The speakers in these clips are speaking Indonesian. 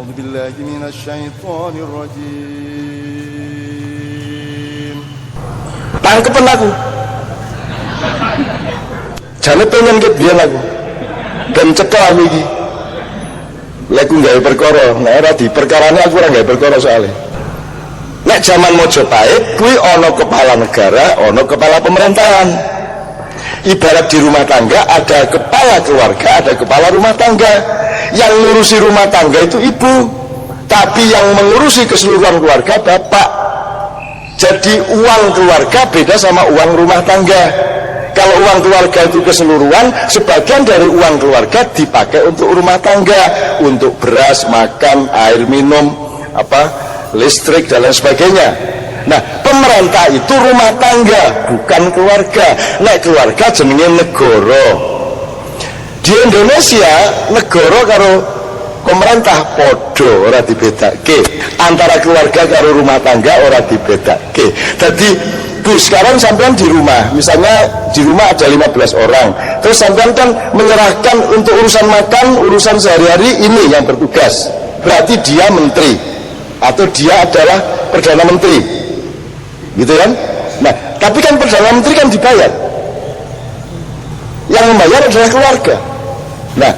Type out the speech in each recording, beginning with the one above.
أعوذ بالله من الشيطان الرجيم. Tangkepen aku. Jane pengen ket biyen aku. Dan cetha aku iki. Lek ku gawe perkara, nek ora diperkarane aku ora gawe perkara soalnya. Nek zaman Mojopahit kuwi ana kepala negara, ana kepala pemerintahan. Ibarat di rumah tangga ada kepala keluarga, ada kepala rumah tangga. Yang ngurusi rumah tangga itu ibu, tapi yang mengurusi keseluruhan keluarga bapak. Jadi uang keluarga beda sama uang rumah tangga. Kalau uang keluarga itu keseluruhan, sebagian dari uang keluarga dipakai untuk rumah tangga, untuk beras, makan, air minum, listrik dan lain sebagainya. Nah, pemerintah itu rumah tangga, bukan keluarga. Nek keluarga jenenge negara. Di Indonesia negara karo pemerintah podo ora dibedake. Antara keluarga karo rumah tangga ora dibedake. Jadi Bu, sekarang sampean di rumah, misalnya di rumah ada 15 orang, terus sampean kan menyerahkan untuk urusan makan, urusan sehari-hari ini yang bertugas, berarti dia menteri atau dia adalah perdana menteri, gitu kan? Nah, tapi kan perdana menteri kan dibayar, yang membayar adalah keluarga. Nah,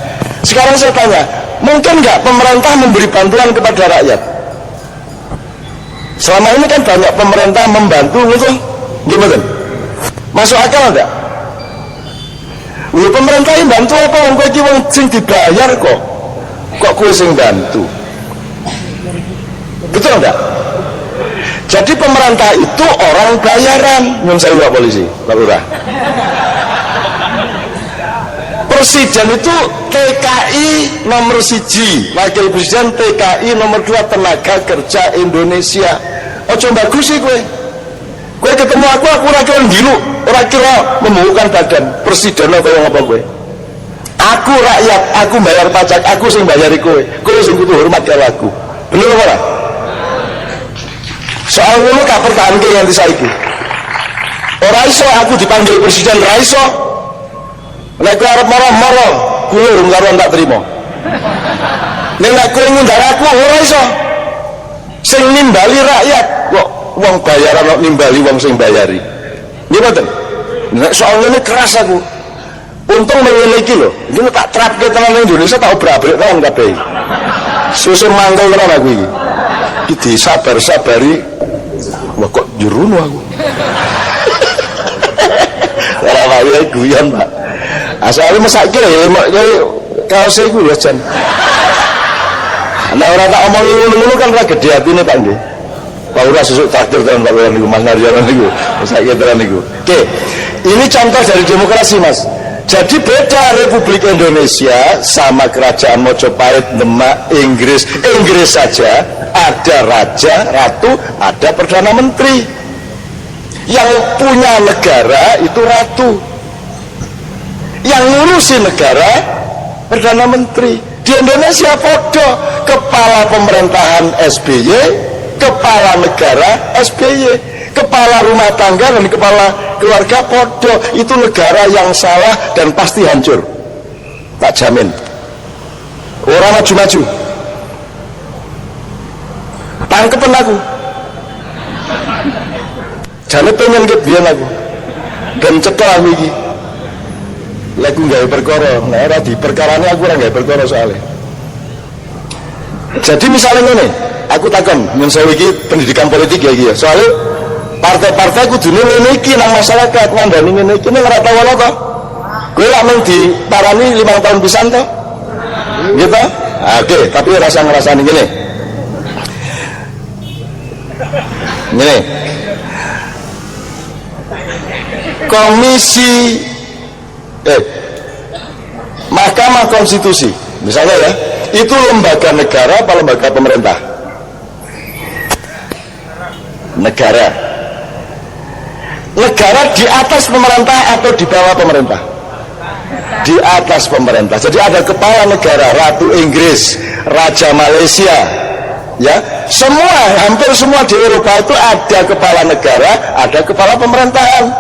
sekarang saya tanya, mungkin nggak pemerintah memberi bantuan kepada rakyat? Selama ini kan banyak pemerintah membantu, gitu. Gimana? Masuk akal enggak? Pemerintah yang bantu apa? Wong kowe iki wong sing dibayar kok. Kok kowe sing bantu? Betul enggak? Jadi pemerintah itu orang bayaran. Nyun sewu Pak Polisi, Pak Lurah. Presiden itu TKI nomor 1, wakil presiden TKI nomor 2 tenaga kerja Indonesia. Ojo bagus sih kowe. Kowe ketemu aku ora kira ngilu, ora kira membukukan badan presiden kaya ngapa kowe. Aku rakyat, aku bayar pajak, aku sing bayari kowe. Kowe sing kudu hormat karo aku. Bener apa ora? Soal ngono tak pertahanke nganti saiki. Ora iso aku dipanggil presiden, ora iso. Nek kowe arep moro-moro, kowe urung karo tak trimo. Nek kowe ngundang aku ora iso. Sing nimbali rakyat kok wong bayaran kok nimbali wong sing bayari. Nggih mboten. Nek soal ini keras aku. Untung ngene iki lho. Iki tak trapke tenan Indonesia tak obrak-abrik tenan kabeh. Susun mangkel tenan aku iki. Iki disabar-sabari. Wah kok jeruno aku. Ora wae guyon, Pak. Asale mesake lho kaos iku lho jan. Nek ora tak omongi ngono kan ora gedhe atine Pak nggih. Pak Lurah sesuk traktir tenan Pak Lurah niku Mas Naryono niku. Saiki tenan niku. Oke. Ini contoh dari demokrasi, Mas. Jadi beda Republik Indonesia sama Kerajaan Mojopahit, Demak, Inggris. Inggris saja ada raja, ratu, ada perdana menteri. Yang punya negara itu ratu. Yang ngurusi negara perdana menteri. Di Indonesia podo, kepala pemerintahan SBY, kepala negara SBY, kepala rumah tangga dan kepala keluarga podo. Itu negara yang salah dan pasti hancur, tak jamin. Orang maju-maju. Tangkepen aku. Jane pengen ket biyen aku. Dan cetha aku iki. Lek ku gawe perkara, nek ora diperkarane aku ora gawe perkara soalnya. Jadi misalnya ngene, aku takon, nyun sewu iki pendidikan politik ya iki ya. Soalnya partai-partai kudune ngene iki nang masyarakat, ngandani ngene iki nek ora tau ana to. Kowe lak mung diparani 5 tahun pisan to. Gitu? Oke, tapi rasa ngrasani ngene. Ngene. Komisi Mahkamah Konstitusi misalnya ya, itu lembaga negara apa lembaga pemerintah? Negara. Negara di atas pemerintah atau di bawah pemerintah? Di atas pemerintah. Jadi ada kepala negara, Ratu Inggris, Raja Malaysia, ya, hampir semua di Eropa itu ada kepala negara, ada kepala pemerintahan.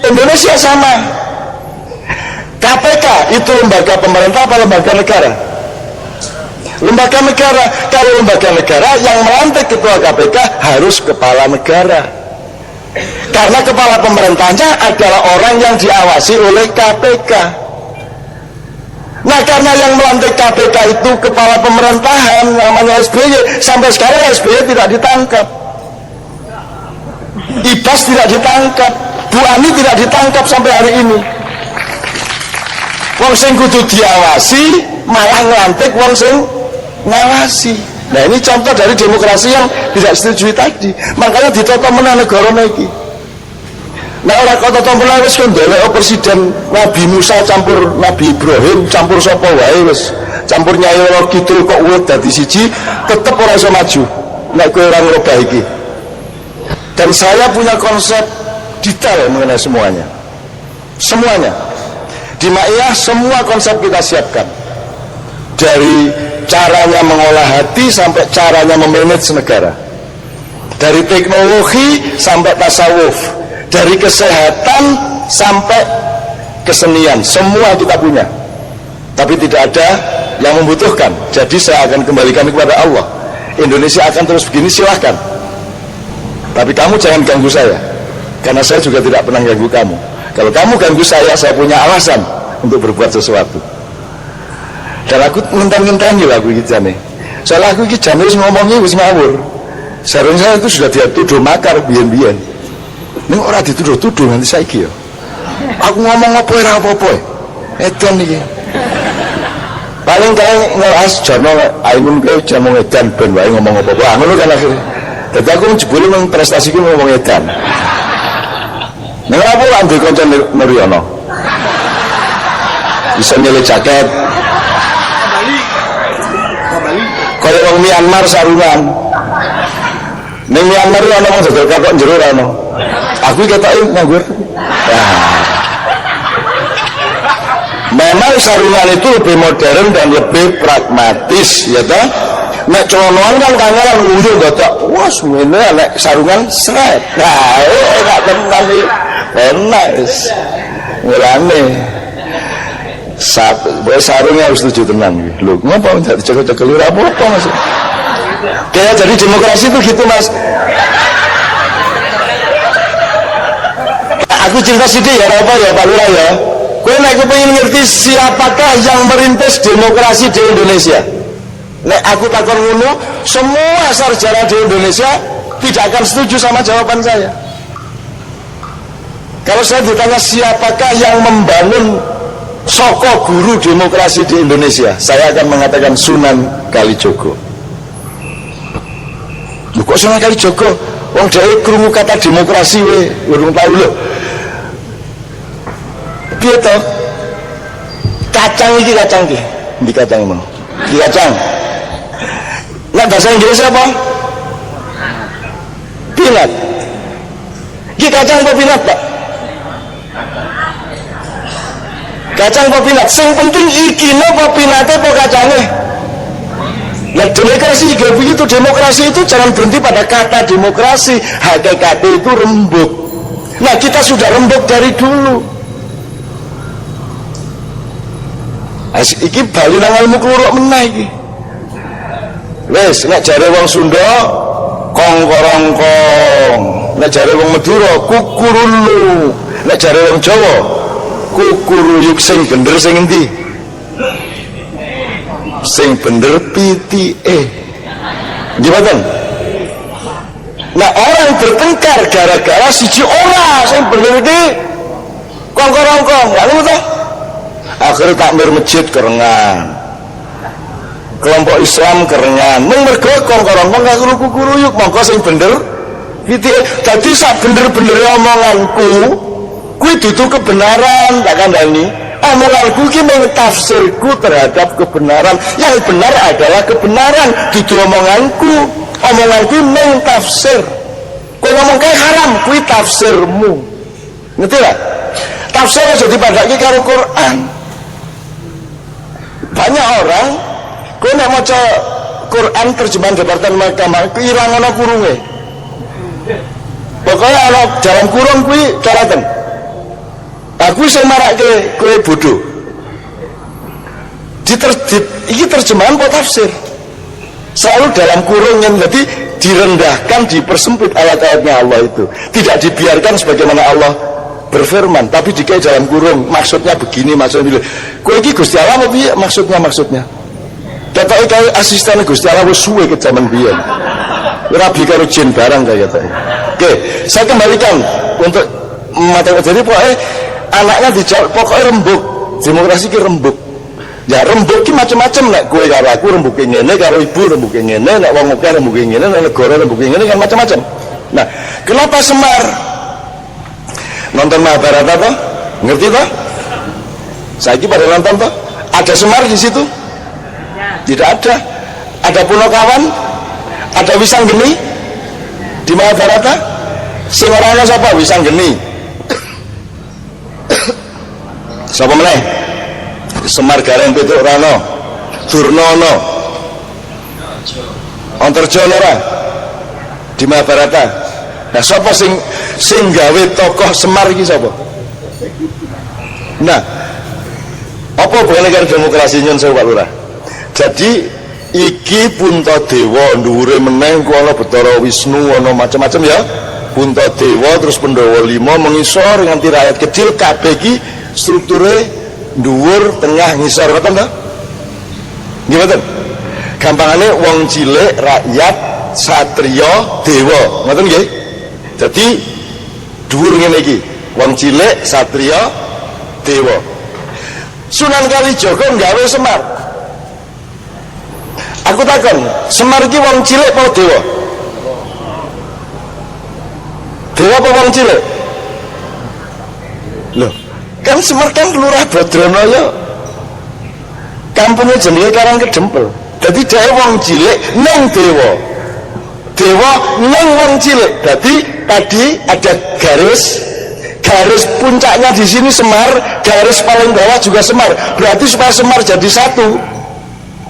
Indonesia sama. KPK itu lembaga pemerintah apa lembaga negara? lembaga negara. Kalau lembaga negara yang melantik ketua KPK harus kepala negara, karena kepala pemerintahnya adalah orang yang diawasi oleh KPK. Nah, karena yang melantik KPK itu kepala pemerintahan namanya SBY, sampai sekarang SBY tidak ditangkap, Ibas tidak ditangkap, Bu Ani tidak ditangkap sampai hari ini. Wong sing kudu diawasi malah ngelantik wong sing ngawasi. Nah, ini contoh dari demokrasi yang tidak setujui tadi. Makanya ditata menang negara iki. Nah, orang kota tombol wis kendele presiden Nabi Musa campur Nabi Ibrahim campur sapa wae wis campur Nyai Loro Kidul kok urut dadi siji tetep ora iso maju nek kowe ora ngrubah iki. Dan saya punya konsep detail mengenai semuanya. Di Maiyah semua konsep kita siapkan, dari caranya mengolah hati sampai caranya memanage negara, dari teknologi sampai tasawuf, dari kesehatan sampai kesenian, semua kita punya. Tapi tidak ada yang membutuhkan. Jadi saya akan kembalikan kepada Allah. Indonesia akan terus begini, silahkan. Tapi kamu jangan ganggu saya, karena saya juga tidak pernah ganggu kamu. Kalau kamu ganggu saya punya alasan untuk berbuat sesuatu. Dan aku ngenteni lah aku iki jane. Soalnya aku iki jane wis ngomongi wis ngawur. Seharusnya itu sudah dituduh makar biyen-biyen. Ning ora dituduh-tuduh nanti saiki ya. Aku ngomong apa ora apa-apa. Edan iki. Paling ngelas jono ainun kowe jamu edan ben wae ngomong apa-apa. Ngono kan akhire. Dadi aku jebule nang prestasiku ngomong edan. Nek apa lan duwe kanca Nuryono. Bisa nyelip jaket. Kaya wong Myanmar sarungan. Ning Myanmar ana wong dodol katok njero ora ono. Aku ketoke nganggur. Memang sarungan itu lebih modern dan lebih pragmatis, ya toh. Nek celonoan kan kangelan unjuk gotok. Wah, ngene nek sarungan sret. Nah, gak tenan iki. Enak wis. Ngene. Sarungnya harus setuju tenang gitu. Loh, ngapa enggak dicekal-cekal apa-apa Mas? Kayak jadi demokrasi itu gitu Mas. Aku cerita sedih ya apa ya Pak Lurah ya. Kowe nek kepengin ngerti siapakah yang merintis demokrasi di Indonesia. Nek aku takon ngono, semua sarjana di Indonesia tidak akan setuju sama jawaban saya. Kalau saya ditanya siapakah yang membangun soko guru demokrasi di Indonesia, saya akan mengatakan Sunan Kalijogo. Loh, kok Sunan Kalijogo? Wong dhewe krungu kata demokrasi we, urung tau lho. Piye to? Kacang iki ndi kacang mau? Iki kacang. Nah, bahasa Inggris apa? Peanut. Iki kacang apa peanut, Pak? Kacang apa peanut? Sing penting iki apa peanutnya apa kacangnya? Nah, demokrasi juga begitu. Demokrasi itu jangan berhenti pada kata demokrasi. HKKT itu rembuk. Nah, kita sudah rembuk dari dulu. Iki bali nang ilmu kluruk meneh iki. Wis, nek jare wong Sunda kongkorongkong, nek jare wong Madura kukurulu, nek jare wong Jawa kukuruyuk. Sing bener sing endi? Sing bener pitike. Gimana? Nah, orang bertengkar gara-gara siji ora sing bener iki kongkorongkong, gak ngono to? Akhirnya takmir masjid kerengan, kelompok Islam kerengan, mergo kongkorongkong gak kukuruyuk. Mongko sing bener pitike. Dadi sak bener-bener omonganku kuwi dudu kebenaran, tak kandhani. Omonganku iki mung tafsirku terhadap kebenaran. Yang benar adalah kebenaran, dudu omonganku. Omonganku mung tafsir. Kowe ngomong kae haram, kuwi tafsirmu. Ngerti gak? Tafsir aja dipandhaki karo Quran. Banyak orang kowe nek maca Quran terjemahan Departemen Agama irang ana kurunge. Pokoknya ana dalam kurung kuwi caratan. Aku sing marake kowe bodoh. Iki terjemahan apa tafsir? selalu dalam kurungan, jadi direndahkan, dipersempit ayat-ayatnya Allah itu, tidak dibiarkan sebagaimana Allah berfirman, tapi dikai dalam kurung. Maksudnya begini, maksudnya kowe iki Gusti Allah apa piye maksudnya kata kayak asisten Gusti Allah wis suwe ke zaman biyen rabi karo jin barang kayak gitu. Oke, saya kembalikan untuk materi. Jadi pokoknya anaknya dijawab pokoknya rembuk, demokrasi ki rembuk. Ya rembuk ki macam-macam, nek kowe karo aku rembuk ngene, karo ibu rembuk ngene, nek wong akeh rembuk ngene, nek negara rembuk ngene, kan macam-macam. Nah, kenapa Semar? Nonton Mahabharata toh? Ngerti toh? Saiki pada nonton toh? Ada Semar di situ? Tidak ada. Ada Punakawan? Ada Wisanggeni di Mahabharata? Sing ora ana sapa? Wisanggeni. Sapa meneh? Semar Gareng Petruk Rano, Durnono, Antarjono ora di Mahabharata. Nah, sapa sing gawe tokoh Semar iki sapa? Nah, apa hubungannya karo demokrasi nyun sewu Pak Lurah? Jadi iki Puntadewa dhuwure meneh ku ana Bathara Wisnu, ana macam-macam ya. Puntadewa terus Pandhawa 5 mengisor nganti rakyat kecil kabeh iki strukture dhuwur, tengah, ngisor, ngoten to? Nggih mboten? Gampangane wong cilik, rakyat, satriya, dewa. Ngoten nggih? Jadi dhuwur ngene iki, wong cilik, satriya, dewa. Sunan Kalijaga nggawe Semar. Aku takon, Semar iki wong cilik apa dewa? Dewa apa wong cilik? Loh, kan Semar kan Lurah Badranaya, kampungnya jenenge Karangkedempel. Jadi dia wong cilik neng dewa, dewa neng wong cilik. Jadi tadi ada garis puncaknya di sini Semar, garis paling bawah juga Semar. Berarti supaya Semar jadi satu,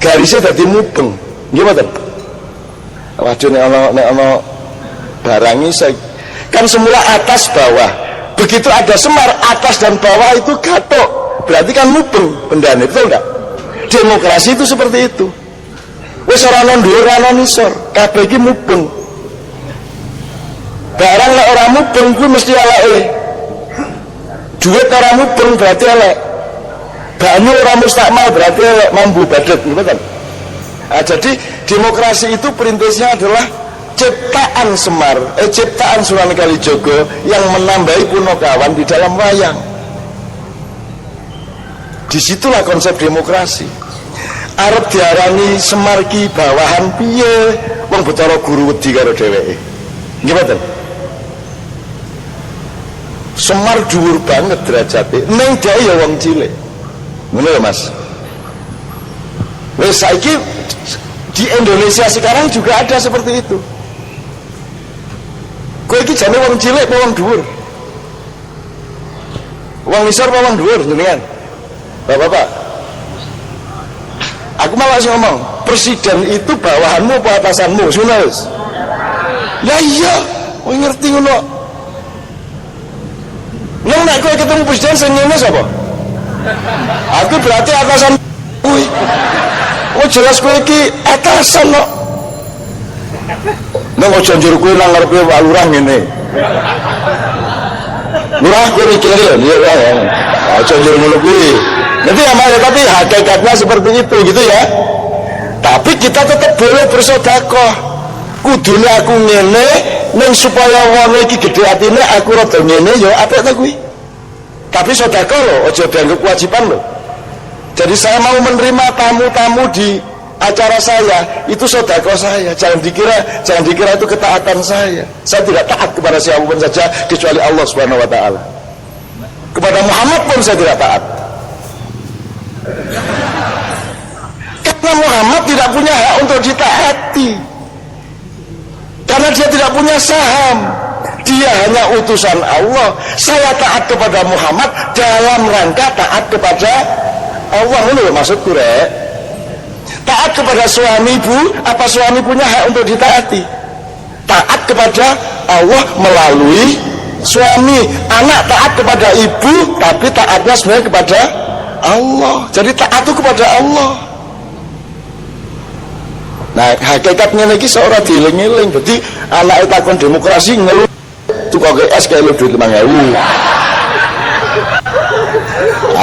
garisnya jadi mubeng. Gimana? Waduh, nek ana barangi saya kan semula atas bawah. Begitu ada Semar, atas dan bawah itu gatok, berarti kan mubeng bendane, betul enggak? Demokrasi itu seperti itu. Wis ora ana dhuwur, ora ana nisor, kabeh iki mubeng. Barang nek ora mubeng kuwi mesti eleke. Duit ora mubeng berarti elek. Banyu ora mustakmal berarti elek, mambu badet, betul? Nah, jadi demokrasi itu perintisnya adalah ciptaan Semar, ciptaan Sunan Kalijaga yang menambahi Punakawan di dalam wayang. Disitulah konsep demokrasi. Arep diarani Semar ki bawahan piye? Wong Bathara Guru wedi karo dheweke. Nggih mboten? Semar dhuwur banget derajate, ning dhek ya wong cilik. Ngono lho Mas. Wis saiki di Indonesia sekarang juga ada seperti itu. Kowe iki jane wong cilik apa wong dhuwur? Wong isor apa wong dhuwur jenengan? Bapak-bapak. Aku malah ngomong, presiden itu bawahanmu apa atasanmu? Sunus. Ya iya, kowe ngerti ngono. Nang nek kowe ketemu presiden sing ngene sapa? Aku berarti atasan kuwi. Oh jelas kowe iki atasan kok. Nang ojo njur kowe nang ngarepe Pak Lurah ngene. Lurah kowe mikir lho, ya. Ojo njur ngono kuwi. Nanti tapi hakikatnya seperti itu gitu ya. Tapi kita tetap boleh bersedekah. Kudune aku ngene ning supaya wong iki gedhe atine aku rada ngene ya apik ta kuwi. Tapi sedekah lho, aja dianggap kewajiban lho. Jadi saya mau menerima tamu-tamu di acara saya, itu sedekah saya. Jangan dikira itu ketaatan saya. Saya tidak taat kepada siapapun saja kecuali Allah Subhanahu wa taala. Kepada Muhammad pun saya tidak taat. Karena Muhammad tidak punya hak untuk ditaati. Karena dia tidak punya saham. Dia hanya utusan Allah. Saya taat kepada Muhammad dalam rangka taat kepada Allah. Ini maksudku rek. Taat kepada suami ibu, apa suami punya hak untuk ditaati? Taat kepada Allah melalui suami. Anak taat kepada ibu, tapi taatnya sebenarnya kepada Allah. Jadi taat itu kepada Allah. Nah, hakikatnya lagi seorang dieling-eling. Jadi anak takon demokrasi ngeluh tukang es kayak lu duit 5.000.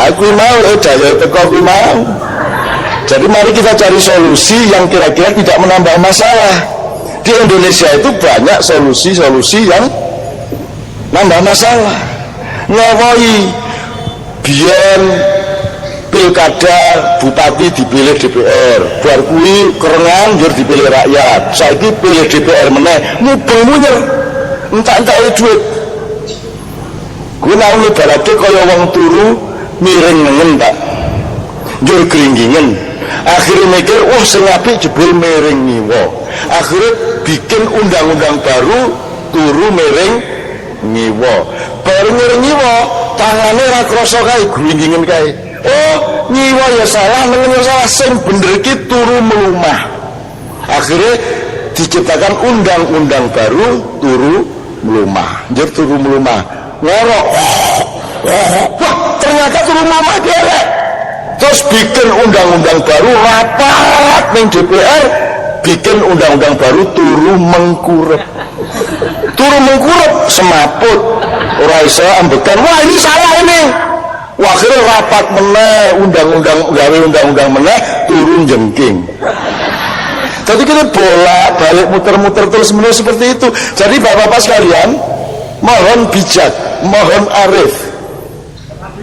Aku mau daya teko aku mau. Jadi mari kita cari solusi yang kira-kira tidak menambah masalah. Di Indonesia itu banyak solusi-solusi yang nambah masalah. Ngawoi biyen pilkada bupati dipilih DPR, bar kuwi kerengan njur dipilih rakyat. Saiki pilih DPR meneh mubeng munyer. Entak-entak duit. Kuwi nang ibarate kaya wong turu miring nengen, Pak. Njur gringgingen. Akhirnya mikir, wah sing apik jebul miring ngiwa. Akhirnya bikin undang-undang baru turu miring ngiwa. Baru miring ngiwa, tangane ra krasa kae gringgingen kae. Oh, nyiwa ya salah, nengen ya salah, sing bener iki turu melumah. Akhirnya diciptakan undang-undang baru turu melumah. Njur turu melumah. Ngorok. Wah, ternyata turu melumah derek. Terus bikin undang-undang baru rapat ning DPR, bikin undang-undang baru turu mengkurep. Turu mengkurep semaput. Ora iso ambekan. Wah, ini salah ini. Wah, akhirnya rapat meneh undang-undang gawe undang-undang meneh turun jengking. Jadi kita bolak balik muter-muter terus menerus seperti itu. Jadi bapak-bapak sekalian, mohon bijak, mohon arif.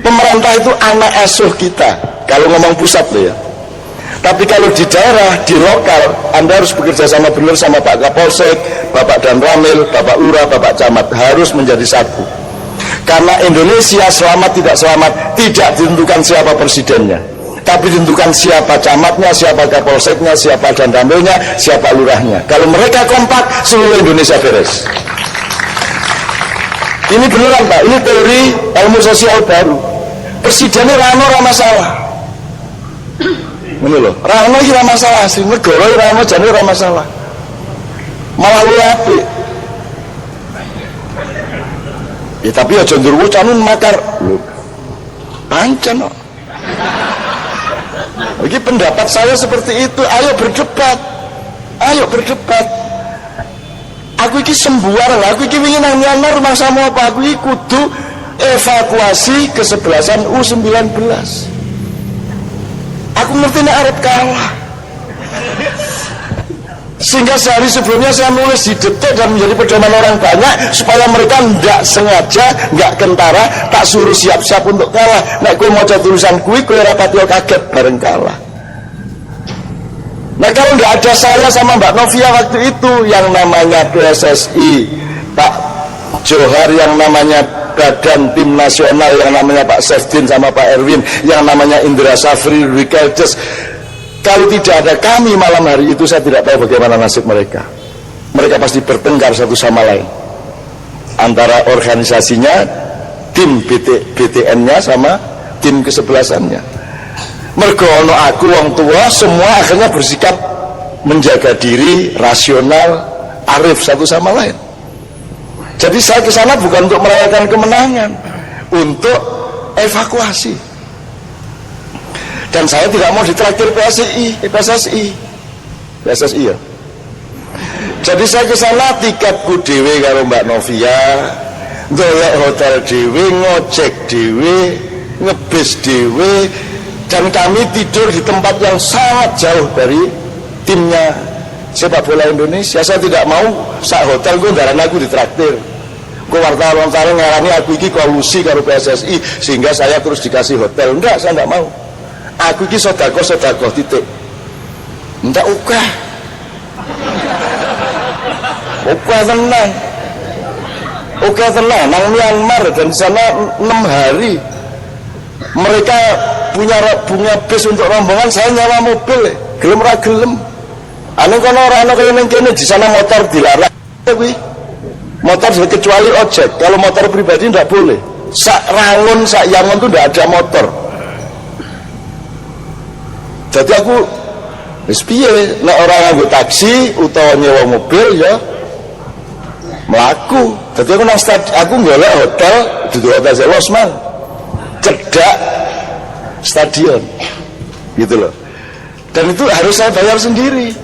Pemerintah itu anak asuh kita. Kalau ngomong pusat loh ya. Tapi kalau di daerah, di lokal, Anda harus bekerja sama benar sama Pak Kapolsek, Bapak Dan Ramil, Bapak Lurah, Bapak Camat, harus menjadi satu. Karena Indonesia selamat tidak selamat tidak ditentukan siapa presidennya, tapi ditentukan siapa camatnya, siapa kapolseknya, siapa danramilnya, siapa lurahnya. Kalau mereka kompak, seluruh Indonesia beres. Ini beneran Pak, ini teori ilmu sosial baru. Presidennya rano masalah, ini loh, rano ini masalah, sih negara rano jadi masalah, malah luapi. Ya tapi aja ndurwo canun makar lho. Pancen kok. Iki pendapat saya seperti itu. Ayo berdebat. Ayo berdebat. Aku iki sembuar, aku iki wingi nang Myanmar rumangsamu apa? Aku iki kudu evakuasi kesebelasan U19. Aku ngerti nek arep kalah. Sehingga sehari sebelumnya saya nulis di Detik dan menjadi pedoman orang banyak supaya mereka tidak sengaja, tidak kentara, tak suruh siap-siap untuk kalah. Nek kowe maca tulisan kuwi kowe ora pati kaget bareng kalah. Nah kalau tidak ada saya sama Mbak Novia waktu itu, yang namanya PSSI, Pak Johar, yang namanya Badan Tim Nasional, yang namanya Pak Sefdin sama Pak Erwin, yang namanya Indra Safri, Rikeldes. Kalau tidak ada kami malam hari itu, saya tidak tahu bagaimana nasib mereka. Mereka pasti bertengkar satu sama lain antara organisasinya, tim BTN-nya sama tim kesebelasannya. Mergo ono aku wong tua, semua akhirnya bersikap menjaga diri, rasional, arif satu sama lain. Jadi saya ke sana bukan untuk merayakan kemenangan, untuk evakuasi. Dan saya tidak mau ditraktir PSSI ya. Jadi saya ke sana tiketku dhewe karo Mbak Novia, golek hotel dhewe, ngojek dhewe, ngebis dhewe, dan kami tidur di tempat yang sangat jauh dari timnya sepak bola Indonesia. Saya tidak mau sak hotel gue ndaran aku ditraktir. Gue wartawan-wartawan ngarani aku iki kolusi karo PSSI sehingga saya terus dikasih hotel. Enggak, saya enggak mau. Aku iki sodako titik. Enggak ukah. Ukah tenang. Ukah tenang. Nang Myanmar dan di sana 6 hari. Mereka punya bis untuk rombongan, saya nyawa mobil. Gelem ra gelem. Ane kono ora ana kaya ning kene di sana motor dilarang kuwi. Motor kecuali ojek. Kalau motor pribadi enggak boleh. Sak Rangun, sak Yangon itu enggak ada motor. Jadi aku wis piye nek ora nganggo taksi utawa nyewa mobil ya mlaku. Jadi aku nang aku golek hotel duduk hotel Zelosman cedak stadion gitu loh. Dan itu harus saya bayar sendiri.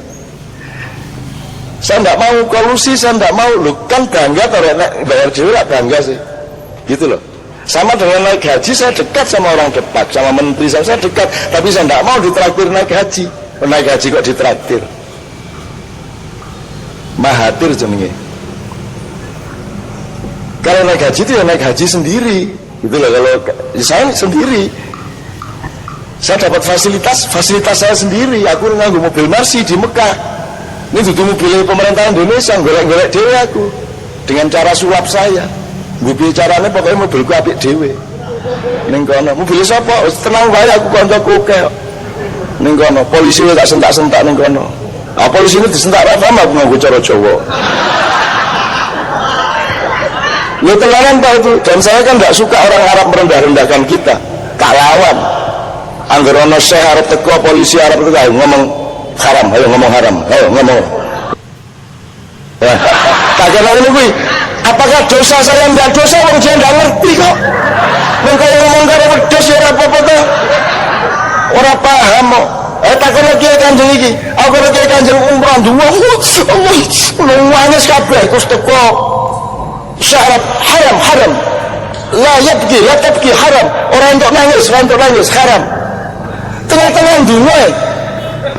Saya tidak mau kolusi, saya tidak mau. Loh, kan bangga kalau bayar dewe lah bangga sih. Gitu loh. Sama dengan naik haji, saya dekat sama orang dekat, sama menteri saya dekat, tapi saya tidak mau ditraktir naik haji. Naik haji kok ditraktir. Mahathir jenenge. Kalau naik haji itu ya naik haji sendiri, gitu loh. Kalau saya sendiri, saya dapat fasilitas saya sendiri. Aku nganggo mobil Mercy di Mekah. Ini itu mobil pemerintah Indonesia, golek-golek dewe aku dengan cara sulap saya. Mobil caranya pokoknya mobilku apik dewe. Ning kono mobil sapa? Tenang wae aku kancaku kek. Ning kono polisi tak sentak-sentak ning kono. Ah polisi ini disentak apa aku nganggo cara Jawa. Ya tenanan Pak itu. Dan saya kan tidak suka orang Arab merendah-rendahkan kita. Kak lawan. Angger ono Syekh arep teko, polisi arep teko, ayo ngomong haram, ayo ngomong haram, ayo ngomong. Tak kena ini kuwi. Apakah dosa saya enggak dosa? Wong dia enggak ngerti kok. Nek kaya ngomong karo wedhus ya ora apa-apa to. Ora paham kok. Takon lagi Kanjeng iki. Aku lagi Kanjeng umrah duwe. Allah, nangis kabeh terus teko. Syarat haram. La tabki haram. Orang untuk nangis, haram. Tengah-tengah duwe.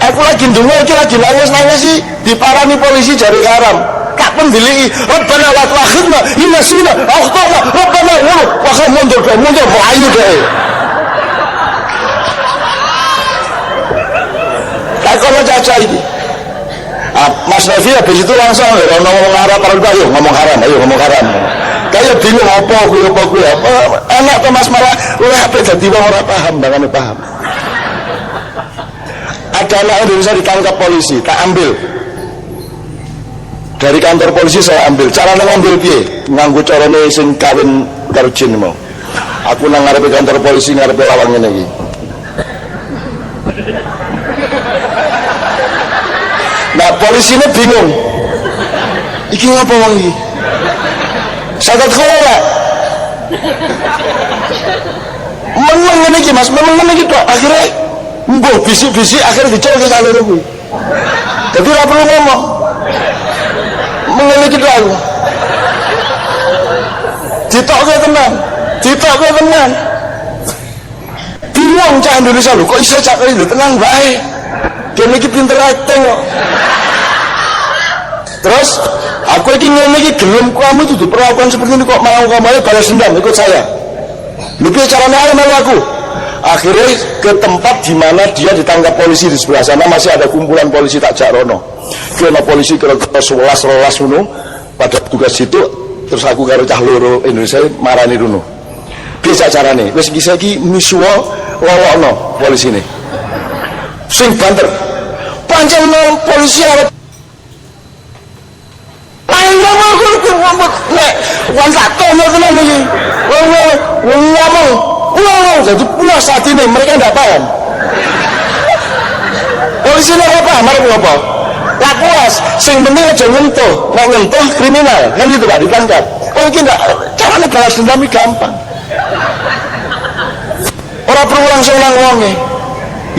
Aku lagi duwe iki lagi nangis sih diparani polisi jari haram. Kak pendili Rabbana la tu'akhidna in nasina aw akhtana Rabbana wa mundur ayu deh. Tak kono caca ini. Mas Nafi habis itu langsung ngomong Arab, ayo ngomong haram. Kayak bingung apa enak tuh Mas malah oleh apa jadi wong ora paham, bangane paham. Ada anak Indonesia ditangkap polisi, tak ambil. Dari kantor polisi saya ambil. Caranya ngambil piye? Nganggo carane sing kawin karo jin mau. Aku nang ngarepe kantor polisi ngarepe lawang ngene iki. Nah, polisinya bingung. Iki ngapa wong iki? Sakit kula. Meneng ngene iki Mas, meneng ngene iki tok. Akhire mbuh bisik-bisik akhirnya dicolke karo kuwi. Dadi ora perlu ngomong. Mengeliki aku ditoknya tenang bingung cah Indonesia lho kok bisa cak lho tenang baik dia ini pinter acting kok. Terus aku ini gelem kamu itu diperlakukan seperti ini kok mau kamu balas dendam ikut saya lebih caranya aja malu aku. Akhirnya ke tempat di mana dia ditangkap polisi di sebelah sana masih ada kumpulan polisi tak jakrono. Kena polisi kira-kira 11 ngono pada tugas itu terus aku karo cah loro Indonesia marani runo. Bisa carane wis iki saiki misuwa lolokno polisi ini. Sing banter. Pancen polisi arep nek wan sak tono tenan iki. Ngomong jadi puas saat ini mereka tidak paham. Polisi ini apa? Mereka apa? Tak puas. Sing penting aja nyentuh. Nek nyentuh kriminal kan gitu Pak ditangkap. Oh ini tidak. Caranya balas dendam gampang. Orang perlu langsung nang wonge.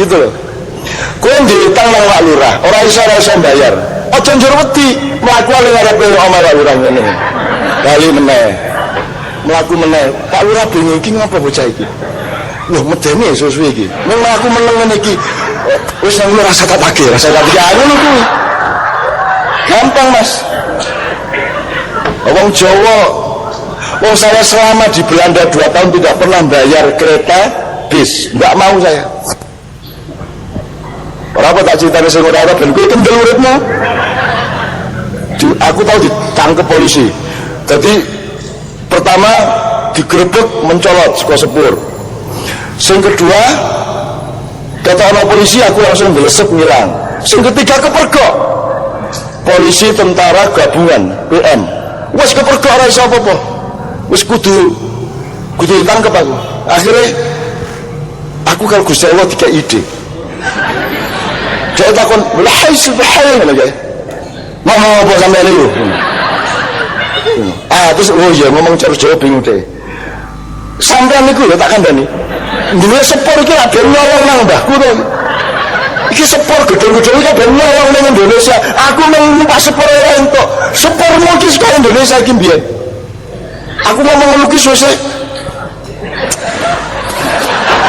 Gitu loh. Kowe diutang nang Pak Lurah, ora iso bayar. Aja njur wedi mlaku ning ngarepe omah Pak Lurah ngene. Bali meneh. Mlaku meneh. Pak Lurah bingung iki ngapa bocah iki? Loh medeni suwe-suwe iki. Ning mlaku meneng ngene iki. Wis nang rasa tak tagih ngono kuwi. Gampang Mas. Wong Jawa, wong saya selama di Belanda 2 tahun tidak pernah bayar kereta bis, enggak mau saya. Ora apa tak critane sing ora ben kowe kendel uripmu. Aku tahu ditangkap polisi. Jadi pertama digerebek mencolot saka sepur. Sing kedua kata ana polisi aku langsung ngelesep ngilang. Sing ketiga kepergok. Polisi tentara gabungan PM. Wes kepergok ora iso apa-apa. Wes kudu ditangkap aku. Akhirnya aku kalau Gusti Allah tiga ide. Dia takon, "Lahai subhanallah ngene ya." Ngomong apa sampeyan niku? Terus oh iya ngomong cara Jawa bingung deh. Sampeyan niku lho tak kandhani. Duwe sepur iki lak ben nyolong nang mbahku to. Iki saiki sepur gedung-gedung iki ben nyolong ning Indonesia. Aku numpak sepur ora entuk. Sepurmu iki saka Indonesia iki mbiyen. Aku ngomong ngelukis wis.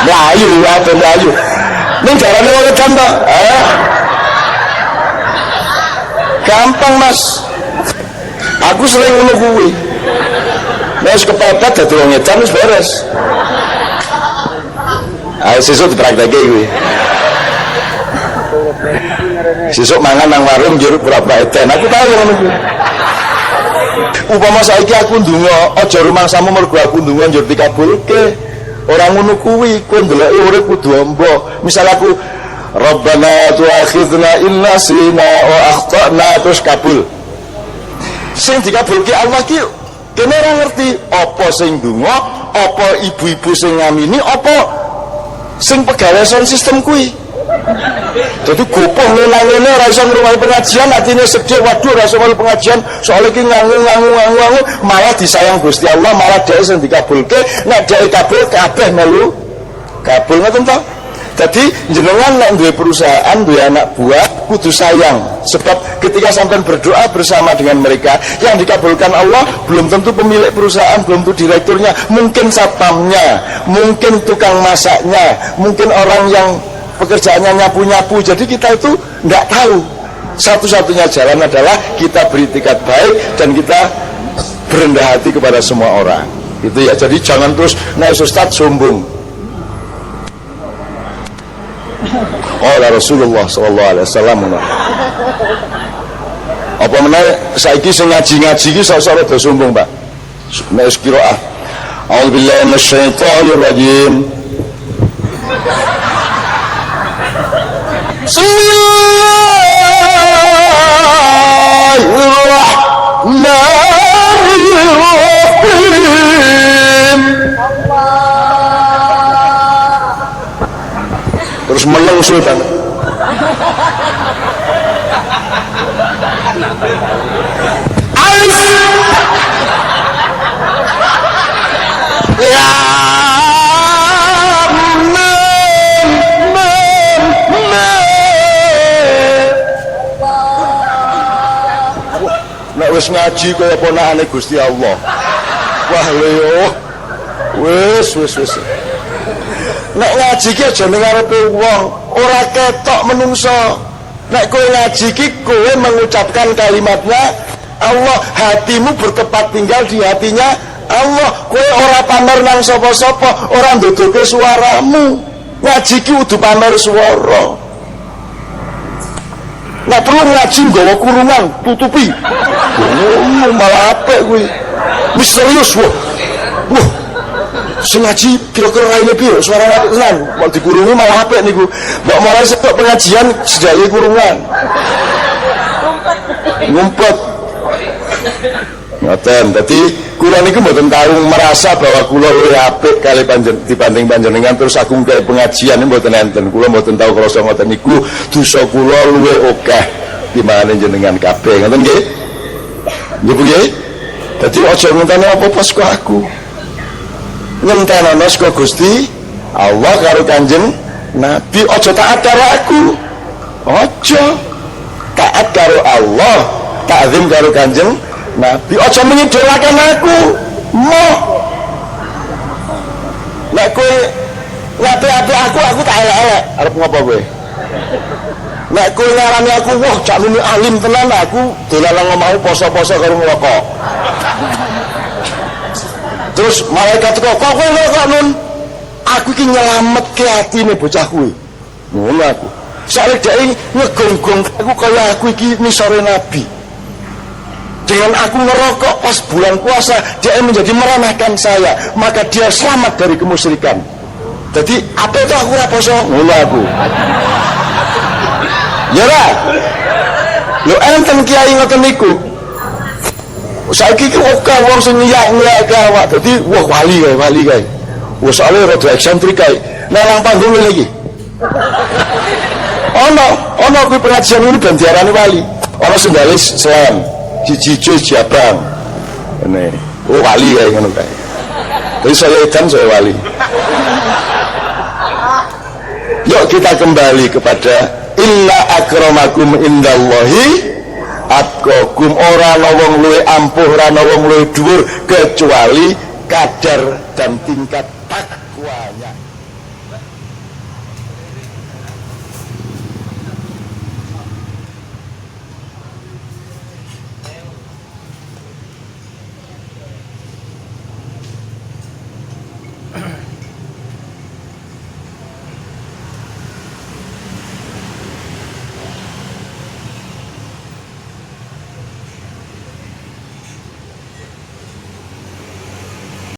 Melayu, apa Melayu? Ning jarane wong edan to. Gampang Mas. Aku sering ngono kuwi. Wis kepepet dadi wong edan wis beres. Ayo sesuk dipraktekke kuwi. Sesuk mangan nang warung njur pura-pura edan. Aku tahu ngono kuwi. Upama saiki aku ndonga, aja rumangsamu mergo aku ndonga njur dikabulke. Ora ngono kuwi, kowe ndeloki urip kudu amba. Misal aku Rabbana tu'akhidna in nasina wa akhtana terus kabul. Sing dikabulke Allah ki kene ora ngerti apa sing ndonga, apa ibu-ibu sing ngamini, apa sing pegawai sound system kuwi. Jadi gopoh ngene ora iso ngrungokne pengajian, atine sedih, waduh ora iso ngrungokne pengajian, soal iki ngangu malah disayang Gusti Allah, malah dhewe sing dikabulke, nek dhewe kabul kabeh melu kabul ngoten to. Jadi jenengan nek duwe perusahaan, duwe anak buah, kudu sayang. Sebab ketika sampean berdoa bersama dengan mereka, yang dikabulkan Allah belum tentu pemilik perusahaan, belum tentu direkturnya, mungkin satpamnya, mungkin tukang masaknya, mungkin orang yang pekerjaannya nyapu-nyapu. Jadi kita itu enggak tahu. Satu-satunya jalan adalah kita beritikat baik dan kita berendah hati kepada semua orang. Itu ya. Jadi jangan terus naik Ustaz sombong. Rasulullah sallallahu alaihi wasallam. Apa meneh saiki sing ngaji-ngaji iki sok-sok rada sombong, Pak. Nek qiraah. A'udzubillahi minasyaitonir rajim. Bismillahirrahmanirrahim. Terus meneng sultan. Alif. Ya. Nek wis ngaji kaya ponakane Gusti Allah. Wah lho. Wis. Nek ngaji ki aja ning ngarepe wong, ora ketok menungso. Nek kowe ngaji ki kowe mengucapkan kalimatnya Allah, hatimu bertempat tinggal di hatinya Allah. Kowe ora pamer nang sapa-sapa, ora nduduke suaramu. Ngaji ki kudu pamer swara. Nek perlu ngaji nggawa kurungan, tutupi. Malah apik kuwi. Misterius wah. Sing ngaji kira-kira raine piye suara apik tenan, mau dikurungi malah apik niku. Mbok mulai sebab pengajian sedaya kurungan. Ngumpet. Ngoten, dadi kula niku mboten tahu merasa bahwa kula luwih apik kali dibanding panjenengan terus aku nggawe pengajian mboten enten. Kula mboten tahu krasa ngoten niku, dosa kula luwih akeh timbangane jenengan kabeh. Ngoten nggih? Nggih nggih. Dadi aja ngenteni apa-apa saka aku. Ngentenono saka Gusti Allah karo Kanjeng Nabi. Aja taat karo aku, aja taat karo Allah, takzim karo Kanjeng Nabi. Aja mengidolakan aku. Nek kowe ngapi-api aku tak elek-elek. Arep ngopo kowe? Nek kowe ngarani aku, wah cak muni alim tenan, aku dolan nang omahku poso-poso karo ngrokok. Terus malaikat kok kowe kok nun aku iki nyelametke atine bocah kuwi. Ngono aku. Soale dhek ngegonggong aku kaya aku iki nisore nabi. Dengan aku ngerokok pas bulan puasa, dia menjadi meremehkan saya, maka dia selamat dari kemusyrikan. Jadi apa itu aku ora poso? Ngono aku. Ya ora. Lho enten kiai ngoten niku. Saiki ki oke wong sing nyak-nyak awak dadi wah wali kae. Wah soalnya rada eksentrik kae. Nang nang panggung ngene iki. Ono kuwi pengajian ini ben diarani wali. Ono singgalis slam, siji jabang. Ngene. Oh wali kae ngono kae. Jadi saya edan saya wali. Yuk kita kembali kepada inna akramakum indallahi atqakum. Ora ana wong luwih ampuh, ora ana wong luwih dhuwur kecuali kadar dan tingkat takwanya.